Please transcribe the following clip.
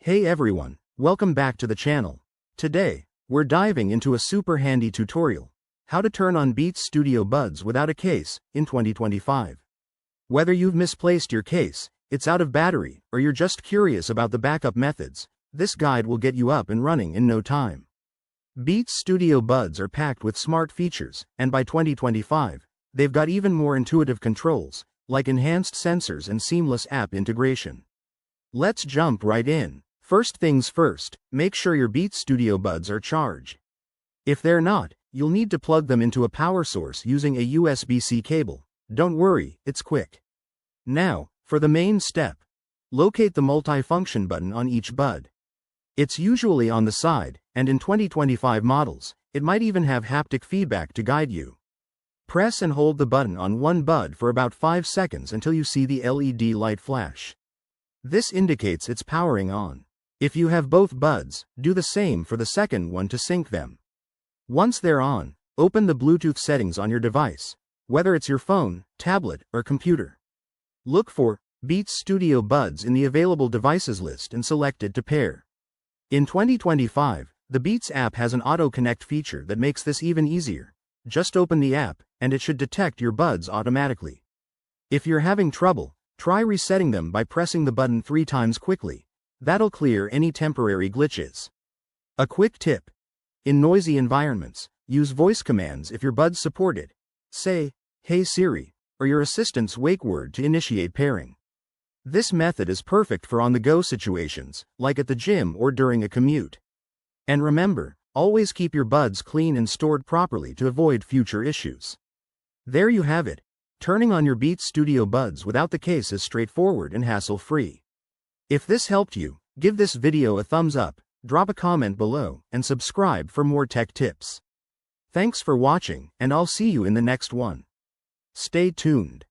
Hey everyone, welcome back to the channel. Today, we're diving into a super handy tutorial, how to turn on Beats Studio Buds without a case, in 2025. Whether you've misplaced your case, it's out of battery, or you're just curious about the backup methods, this guide will get you up and running in no time. Beats Studio Buds are packed with smart features, and by 2025, they've got even more intuitive controls, like enhanced sensors and seamless app integration. Let's jump right in. First things first, make sure your Beats Studio Buds are charged. If they're not, you'll need to plug them into a power source using a USB-C cable. Don't worry, it's quick. Now, for the main step. Locate the multi-function button on each bud. It's usually on the side, and in 2025 models, it might even have haptic feedback to guide you. Press and hold the button on one bud for about 5 seconds until you see the LED light flash. This indicates it's powering on. If you have both buds, do the same for the second one to sync them. Once they're on, open the Bluetooth settings on your device, whether it's your phone, tablet, or computer. Look for Beats Studio Buds in the available devices list and select it to pair. In 2025, the Beats app has an auto-connect feature that makes this even easier. Just open the app, and it should detect your buds automatically. If you're having trouble, try resetting them by pressing the button 3 times quickly. That'll clear any temporary glitches. A quick tip. In noisy environments, use voice commands if your buds support it. Say, "Hey Siri," or your assistant's wake word to initiate pairing. This method is perfect for on-the-go situations, like at the gym or during a commute. And remember, always keep your buds clean and stored properly to avoid future issues. There you have it. Turning on your Beats Studio Buds without the case is straightforward and hassle-free. If this helped you, give this video a thumbs up, drop a comment below, and subscribe for more tech tips. Thanks for watching, and I'll see you in the next one. Stay tuned.